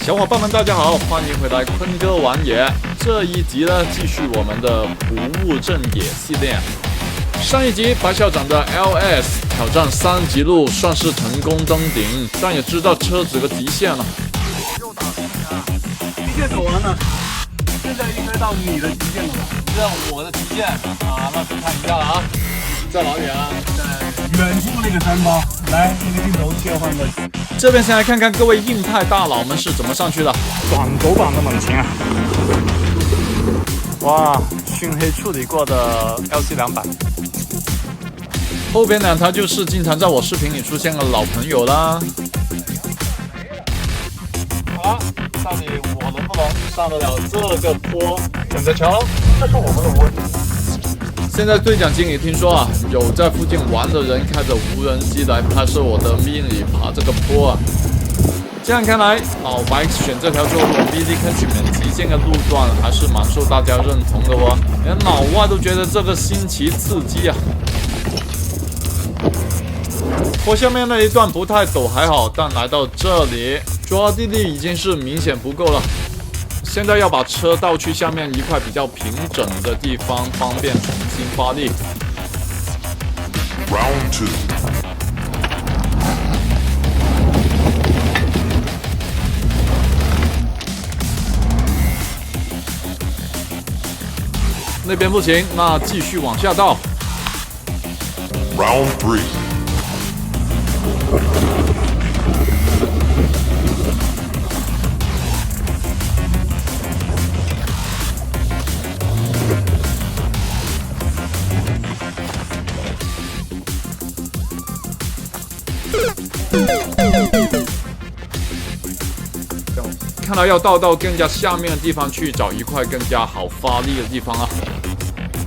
小伙伴们，大家好，欢迎回来坤哥玩野。这一集呢，继续我们的不务正业系列。上一集白校长的 LS 挑战3级路算是成功登顶，但也知道车子的极限了。极限走完了，现在应该到你的极限了吧？这我的极限啊，那就看一下了啊。在哪里啊？在远处那个山包。来，那个镜头切换过去。这边先来看看各位硬派大佬们是怎么上去的。短轴版的猛禽啊！哇，熏黑处理过的 LC200。后边2台就是经常在我视频里出现的老朋友啦。好了，到底我能不能上得了这个坡？等着瞧，这是我们的问题。现在对讲机里听说啊，有在附近玩的人开着无人机来拍摄我的迷你爬这个坡啊。这样看来，老白选这条做MV坑曲免极限的路段还是蛮受大家认同的哦，连老外都觉得这个新奇刺激啊。坡下面那一段不太陡还好，但来到这里，抓地力已经是明显不够了。现在要把车倒去下面一块比较平整的地方，方便重新发力。Round 2。那边不行，那继续往下倒。Round 3。看来要倒到更加下面的地方去找一块更加好发力的地方啊。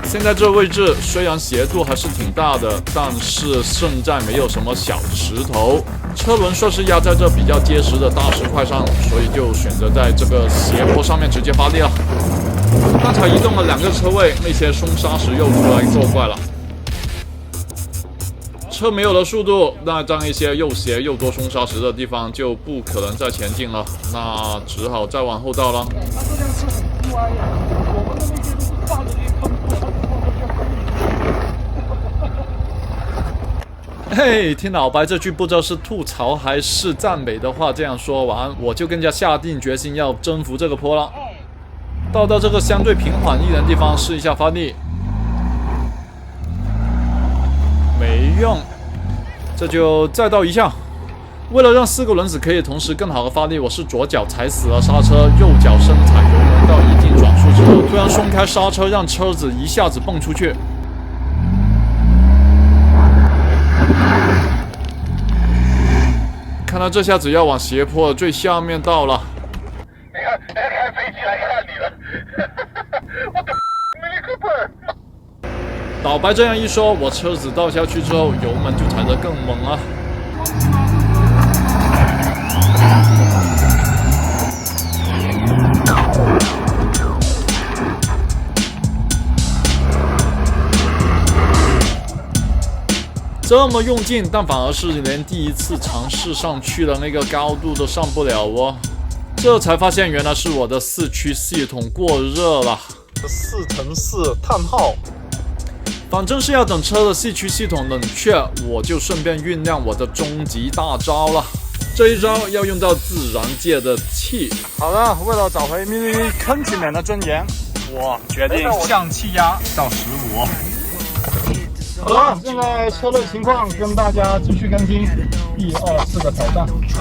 现在这位置虽然斜度还是挺大的，但是胜在没有什么小石头，车轮算是压在这比较结实的大石块上，所以就选择在这个斜坡上面直接发力了。刚才移动了2个车位，那些松沙石又出来作怪了。车没有了速度，那这样一些又斜又多松沙石的地方就不可能再前进了，那只好再往后倒了。它这辆是很歪呀，我们的那些都是大的那坑坡，它不往下嘿，听老白这句不知道是吐槽还是赞美的话，这样说完，我就更加下定决心要征服这个坡了。倒到这个相对平缓一点的地方，试一下发力，没用，这就再倒一下。为了让4个轮子可以同时更好的发力，我是左脚踩死了刹车，右脚深踩油门到一定转速之后，突然松开刹车，让车子一下子蹦出去。看来这下子要往斜坡的最下面倒了。你看，开飞机来看你了，我的没个本儿。老白这样一说，我车子倒下去之后，油门就踩得更猛了。这么用劲，但反而是连第一次尝试上去的那个高度都上不了哦。这才发现原来是我的4驱系统过热了。4×4叹号。反正是要等车的4驱系统冷却，我就顺便酝酿我的终极大招了。这一招要用到自然界的气。好了，为了找回咪咪咪坑曲免的尊严，我决定降气压到15。好了，现在车的情况跟大家继续更新第2次的挑战。坤哥，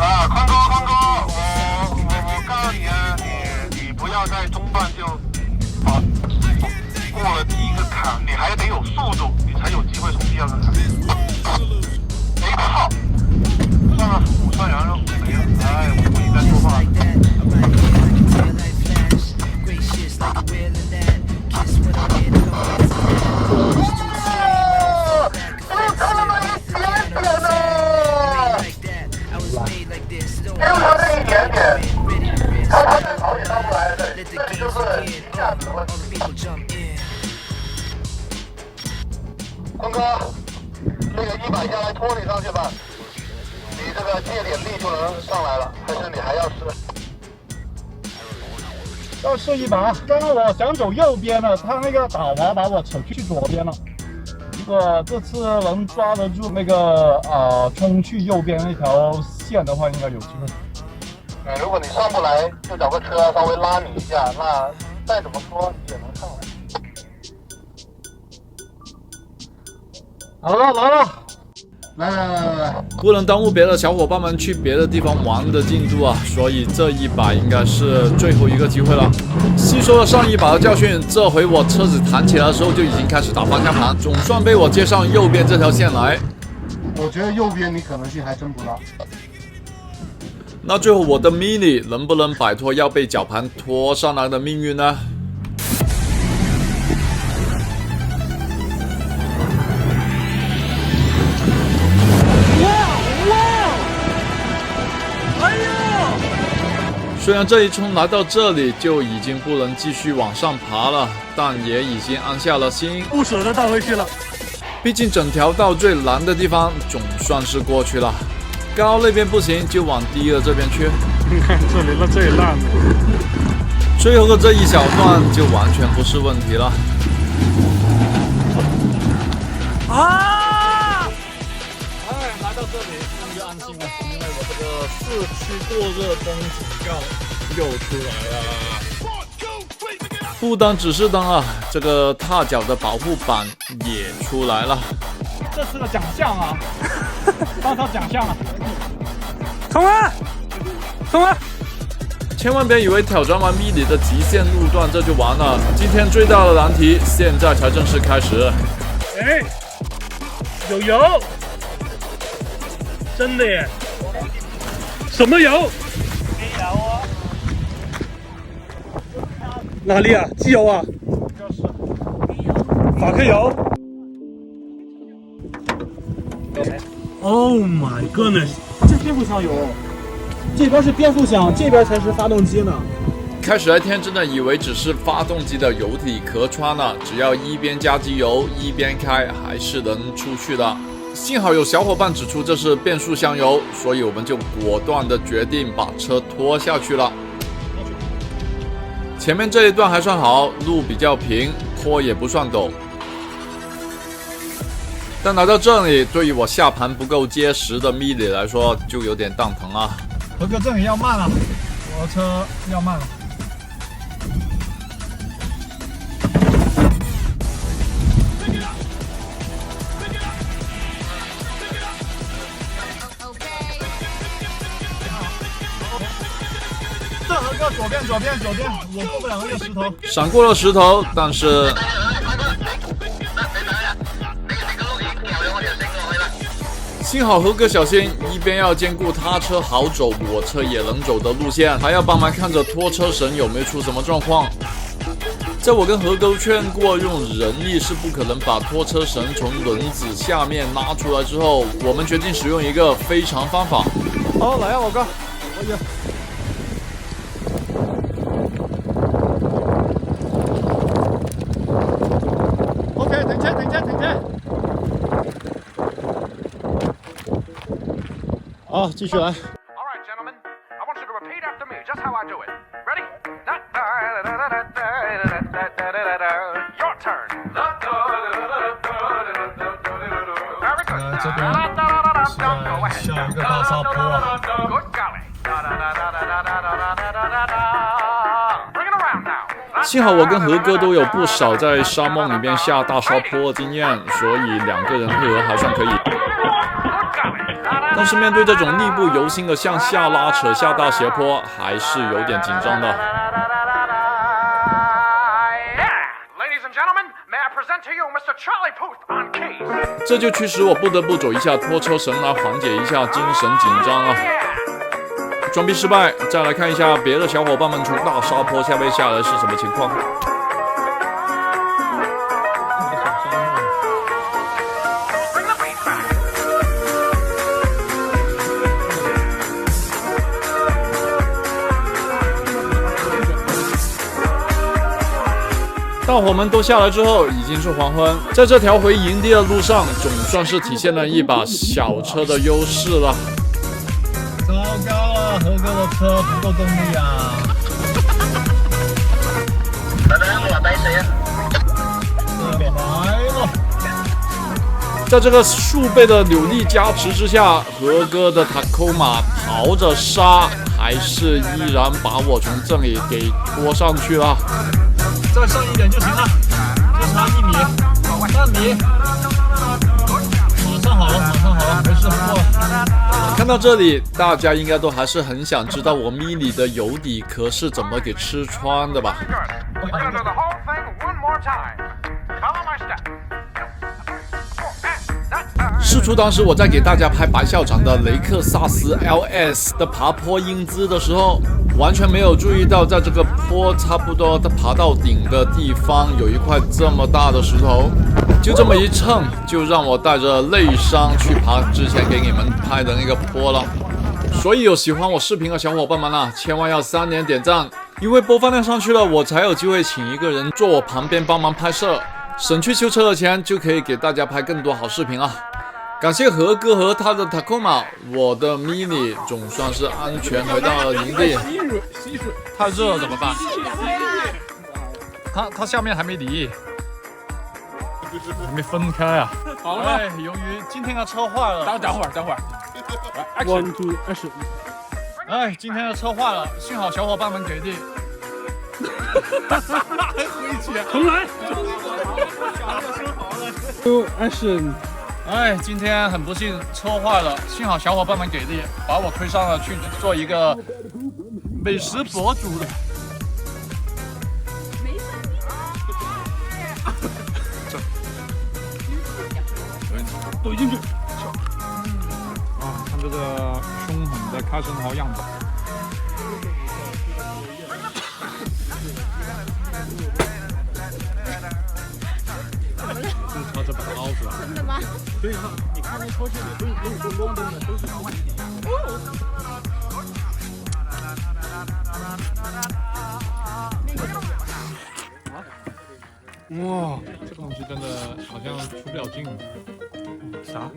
我告诉你啊，你不要在中段就过了第1个坎，你还得有速度，你才有机会从第2个坎。没靠，算了，午餐羊肉没了，哎，我不应该说话。个100下来拖你上去吧，你这个借点力就能上来了，还是你还要试？要试一把。刚刚我想走右边了，他那个打滑把我扯去左边了。如果这次能抓得住那个冲去右边那条线的话，应该有机会。如果你上不来，就找个车稍微拉你一下，那再怎么说你也能上来。好了，来了。来，不能耽误别的小伙伴们去别的地方玩的进度啊，所以这一把应该是最后一个机会了。吸收了上一把的教训，这回我车子弹起来的时候就已经开始打方向盘，总算被我接上右边这条线来。我觉得右边你可能性还真不大。那最后我的 Mini 能不能摆脱要被绞盘拖上来的命运呢？虽然这一冲来到这里就已经不能继续往上爬了，但也已经安下了心，不舍得倒回去了。毕竟整条道最难的地方总算是过去了。高那边不行，就往低的这边去。你看这里那最烂的，最后的这一小段就完全不是问题了。来到这里终于安心了，因为我这个4驱过热灯警告又出来了。不单只是灯啊，这个踏脚的保护板也出来了。这次的奖项啊，多少奖项啊？冲啊！千万别以为挑战完迷你的极限路段这就完了，今天最大的难题现在才正式开始。哎，有油，真的耶！什么油？机油啊！哪里啊？机油啊？就是法克油。Oh my goodness！ 这变速箱油，这边是变速箱，这边才是发动机呢。开始还天真的以为只是发动机的油体壳穿了，只要一边加机油一边开还是能出去的。幸好有小伙伴指出这是变速箱油，所以我们就果断的决定把车拖下去了。前面这一段还算好，路比较平，坡也不算陡。但来到这里，对于我下盘不够结实的米里来说，就有点蛋疼啊。何哥，这里要慢了，我的车要慢了。这何哥，左边，我过不了那个石头。闪过了石头，但是幸好何哥小心，一边要兼顾他车好走，我车也能走的路线，还要帮忙看着拖车绳有没有出什么状况。在我跟何哥劝过用人力是不可能把拖车绳从轮子下面拉出来之后，我们决定使用一个非常方法。好，来啊，老哥，OK， 停车。好，继续来。All right, gentlemen. I want you to repeat after me, just how I do it. Ready? Your turn. Very good. 这边是下一个大沙坡啊。 Good golly. Bring it around now. 幸好我跟何哥都有不少在沙漠里边下大沙坡的经验，所以2个人配合还算可以。但是面对这种力不由心的向下拉扯下大斜坡，还是有点紧张的。Ladies and gentlemen, may I present to you Mr. Charlie Puth on keys? 这就驱使我不得不走一下拖车绳来缓解一下精神紧张啊！装逼失败，再来看一下别的小伙伴们从大沙坡下面下来是什么情况。大伙们都下来之后，已经是黄昏。在这条回营地的路上，总算是体现了一把小车的优势了。糟糕了，何哥的车不够动力啊！我带谁呀？来了。在这个数倍的扭力加持之下，何哥的塔科马逃着杀，还是依然把我从这里给拖上去了。再上一点就行了，就差1米、3米。马上好了，马上好了，没事过了。看到这里，大家应该都还是很想知道我米里的油底壳是怎么给吃穿的吧？ We're gonna do the whole thing one more time. Follow my step. 事出当时我在给大家拍白校长的雷克萨斯 LS 的爬坡英姿的时候，完全没有注意到，在这个坡差不多爬到顶的地方有一块这么大的石头，就这么一蹭，就让我带着内伤去爬之前给你们拍的那个坡了。所以有喜欢我视频的小伙伴们啊，千万要3连点赞，因为播放量上去了，我才有机会请一个人坐我旁边帮忙拍摄，省去修车的钱，就可以给大家拍更多好视频啊！感谢何哥和他的 Tacoma， 我的 Mini 总算是安全回到了营地。太热了怎么办？它下面还没离，还没分开啊。好了。哎，由于今天的车坏了，等会儿。1 2 3。哎，今天的车坏了，幸好小伙伴们给力。重来。Action。哎，今天很不幸车坏了，幸好小伙伴们给力，把我推上了去做一个美食博主的。怼进去。啊，看这个凶狠的开生蚝样子。就朝这把它捞出来。真的吗？对啊，你看那拖鞋里没有光光的，都是好玩的。哇，这个东西真的好像出不了镜。啥？